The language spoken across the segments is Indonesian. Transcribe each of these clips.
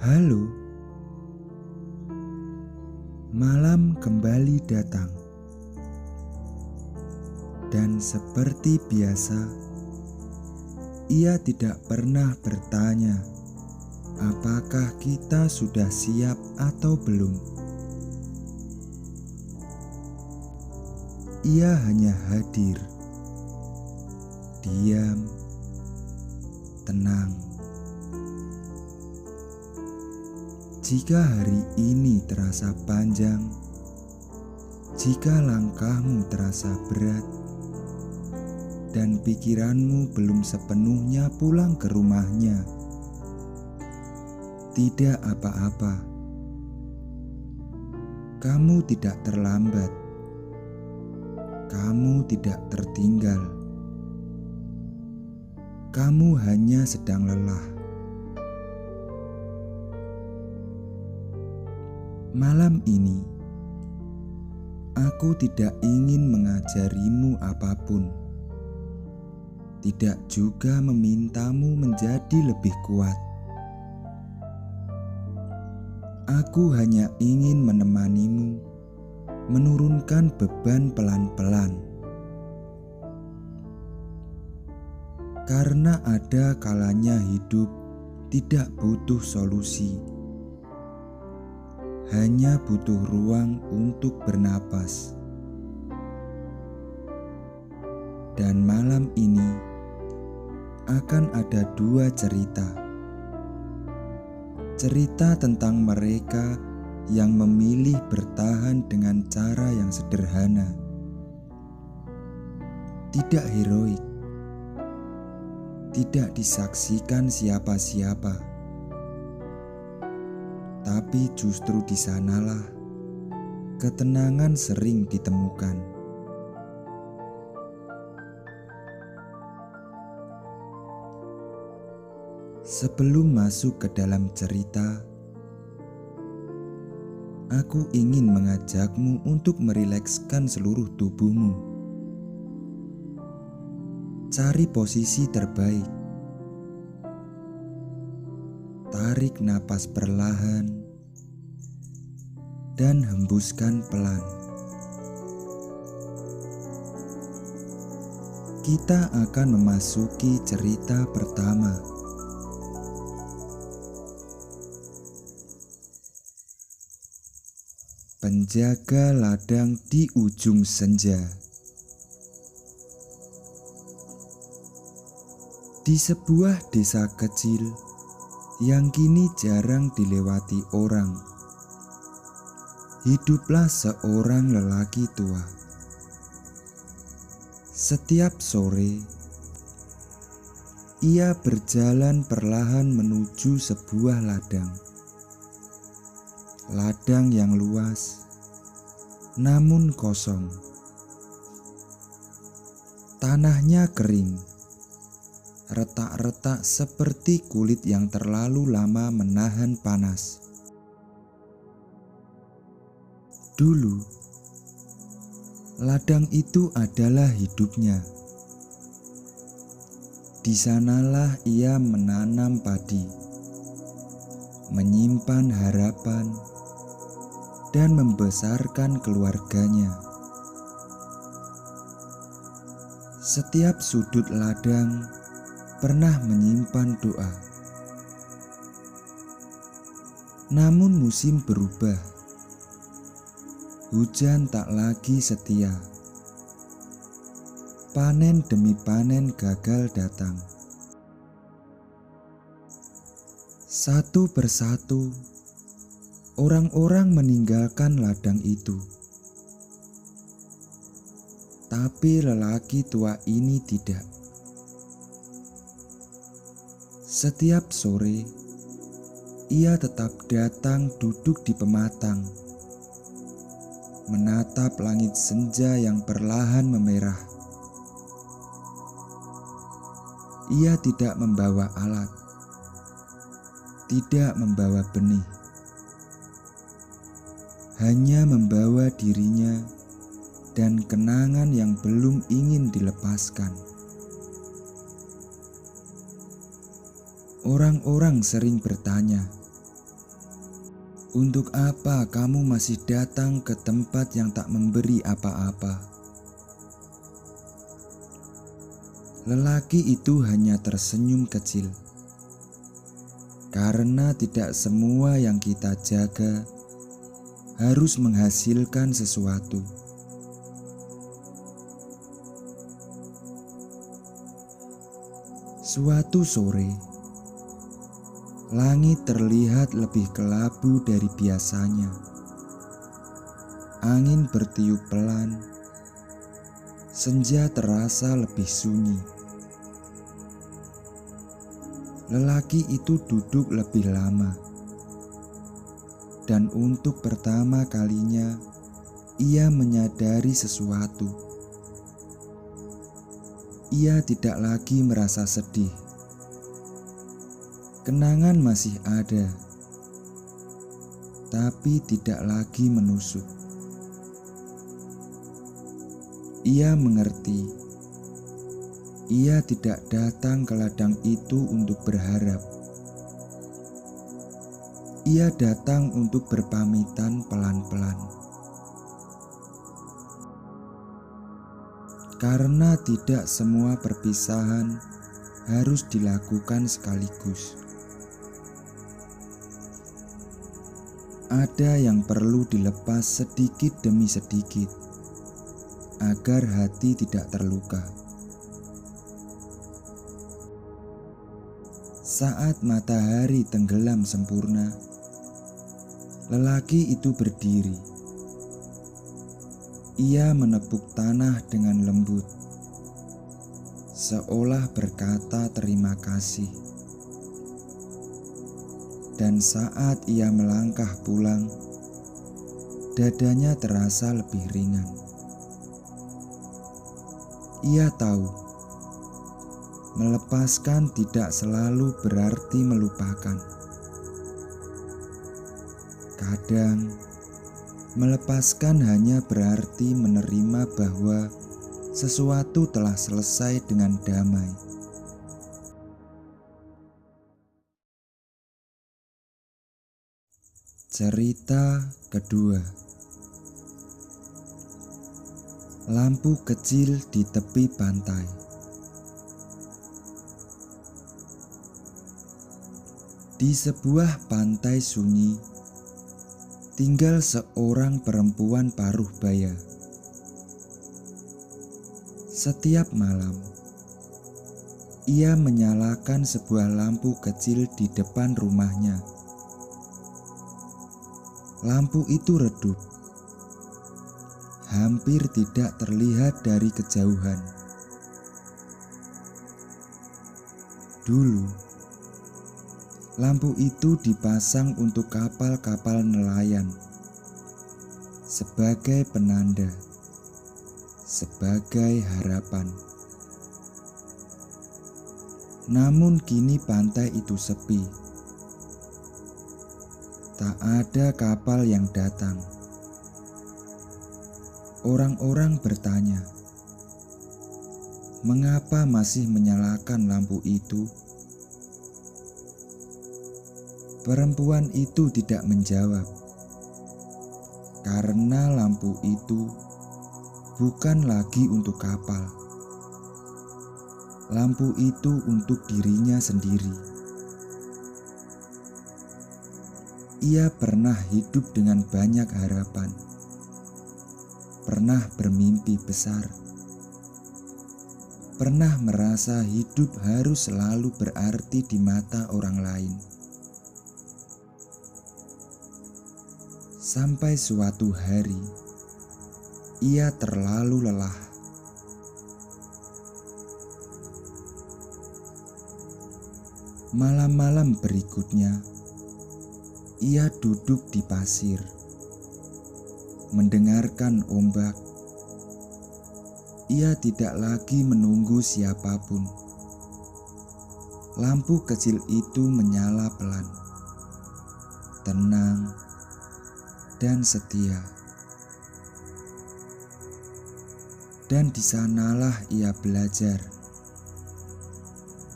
Halo, malam kembali datang, dan seperti biasa, ia tidak pernah bertanya apakah kita sudah siap atau belum. Ia hanya hadir, diam, tenang. Jika hari ini terasa panjang, jika langkahmu terasa berat, dan pikiranmu belum sepenuhnya pulang ke rumahnya, tidak apa-apa. Kamu tidak terlambat. Kamu tidak tertinggal. Kamu hanya sedang lelah. Malam ini, aku tidak ingin mengajarimu apapun, tidak juga memintamu menjadi lebih kuat. Aku hanya ingin menemanimu menurunkan beban pelan-pelan. Karena ada kalanya hidup tidak butuh solusi, hanya butuh ruang untuk bernapas. Dan malam ini akan ada dua cerita. Cerita tentang mereka yang memilih bertahan dengan cara yang sederhana. Tidak heroik, tidak disaksikan siapa-siapa. Tapi justru di sanalah ketenangan sering ditemukan. Sebelum masuk ke dalam cerita, aku ingin mengajakmu untuk merilekskan seluruh tubuhmu. Cari posisi terbaik. Tarik napas perlahan dan hembuskan pelan. Kita akan memasuki cerita pertama. Penjaga ladang di ujung senja. Di sebuah desa kecil yang kini jarang dilewati orang, hiduplah seorang lelaki tua. Setiap sore, ia berjalan perlahan menuju sebuah ladang. Ladang yang luas, namun kosong. Tanahnya kering, retak-retak seperti kulit yang terlalu lama menahan panas. Dulu, ladang itu adalah hidupnya. Di sanalah ia menanam padi, menyimpan harapan, dan membesarkan keluarganya. Setiap sudut ladang pernah menyimpan doa. Namun musim berubah. Hujan tak lagi setia. Panen demi panen gagal datang. Satu persatu, orang-orang meninggalkan ladang itu. Tapi lelaki tua ini tidak. Setiap sore, ia tetap datang duduk di pematang, menatap langit senja yang perlahan memerah. Ia tidak membawa alat, tidak membawa benih, hanya membawa dirinya dan kenangan yang belum ingin dilepaskan. Orang-orang sering bertanya, Untuk apa kamu masih datang ke tempat yang tak memberi apa-apa? Lelaki itu hanya tersenyum kecil, karena tidak semua yang kita jaga harus menghasilkan sesuatu. Suatu sore, langit terlihat lebih kelabu dari biasanya. Angin bertiup pelan, senja terasa lebih sunyi. Lelaki itu duduk lebih lama, dan untuk pertama kalinya ia menyadari sesuatu. Ia tidak lagi merasa sedih. Kenangan masih ada, tapi tidak lagi menusuk. Ia mengerti, ia tidak datang ke ladang itu untuk berharap. Ia datang untuk berpamitan pelan-pelan. Karena tidak semua perpisahan harus dilakukan sekaligus. Ada yang perlu dilepas sedikit demi sedikit agar hati tidak terluka. Saat matahari tenggelam sempurna, lelaki itu berdiri. Ia menepuk tanah dengan lembut, seolah berkata terima kasih. Dan saat ia melangkah pulang, dadanya terasa lebih ringan. Ia tahu, melepaskan tidak selalu berarti melupakan. Kadang, melepaskan hanya berarti menerima bahwa sesuatu telah selesai dengan damai. Cerita kedua. Lampu kecil di tepi pantai. Di sebuah pantai sunyi, tinggal seorang perempuan paruh baya. Setiap malam, ia menyalakan sebuah lampu kecil di depan rumahnya. Lampu itu redup, hampir tidak terlihat dari kejauhan. Dulu, lampu itu dipasang untuk kapal-kapal nelayan sebagai penanda, sebagai harapan. Namun kini pantai itu sepi. Tak ada kapal yang datang. Orang-orang bertanya, mengapa masih menyalakan lampu itu? Perempuan itu tidak menjawab, karena lampu itu bukan lagi untuk kapal. Lampu itu untuk dirinya sendiri. Ia pernah hidup dengan banyak harapan, pernah bermimpi besar, pernah merasa hidup harus selalu berarti di mata orang lain. Sampai suatu hari, ia terlalu lelah. Malam-malam berikutnya, ia duduk di pasir, mendengarkan ombak. Ia tidak lagi menunggu siapapun. Lampu kecil itu menyala pelan, tenang, dan setia. Dan di sanalah ia belajar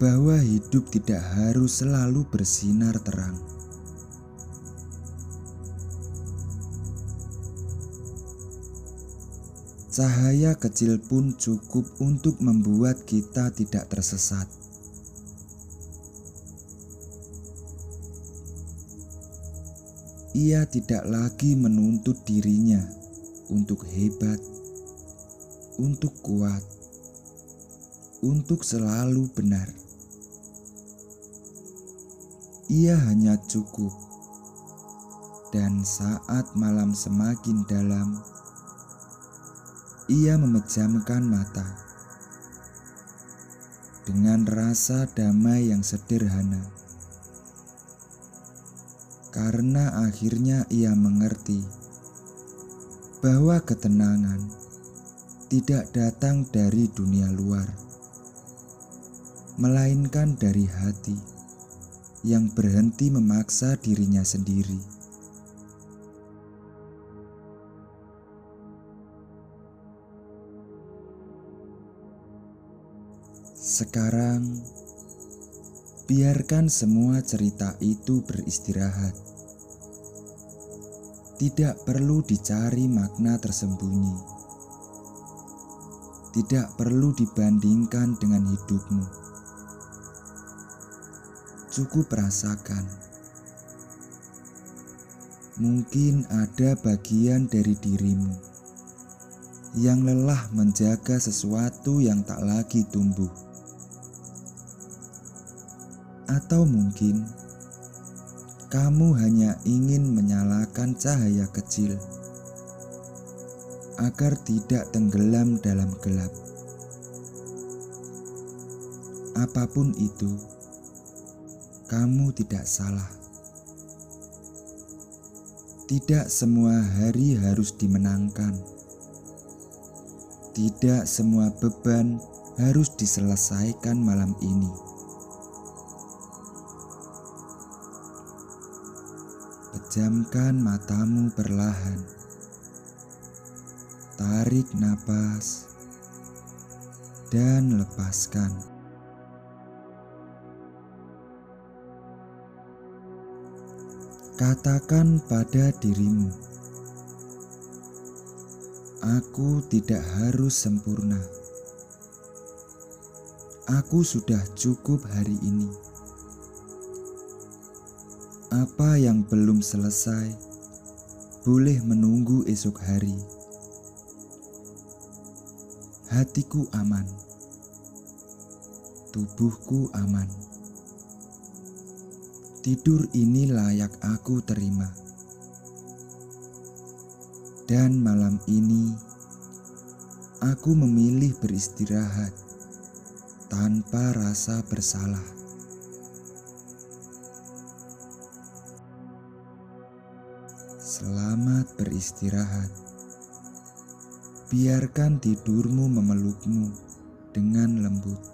bahwa hidup tidak harus selalu bersinar terang. Cahaya kecil pun cukup untuk membuat kita tidak tersesat. Ia tidak lagi menuntut dirinya untuk hebat, untuk kuat, untuk selalu benar. Ia hanya cukup, dan saat malam semakin dalam, ia memejamkan mata dengan rasa damai yang sederhana. Karena akhirnya ia mengerti bahwa ketenangan tidak datang dari dunia luar, melainkan dari hati yang berhenti memaksa dirinya sendiri. Sekarang, biarkan semua cerita itu beristirahat. Tidak perlu dicari makna tersembunyi. Tidak perlu dibandingkan dengan hidupmu. Cukup rasakan. Mungkin ada bagian dari dirimu yang lelah menjaga sesuatu yang tak lagi tumbuh. Atau mungkin kamu hanya ingin menyalakan cahaya kecil agar tidak tenggelam dalam gelap. Apapun itu, kamu tidak salah. Tidak semua hari harus dimenangkan. Tidak semua beban harus diselesaikan malam ini. Pejamkan matamu perlahan. Tarik napas dan lepaskan. Katakan pada dirimu, aku tidak harus sempurna. Aku sudah cukup hari ini. Apa yang belum selesai boleh menunggu esok hari. Hatiku aman, tubuhku aman. Tidur ini layak aku terima. Dan malam ini aku memilih beristirahat tanpa rasa bersalah. Selamat beristirahat. Biarkan tidurmu memelukmu dengan lembut.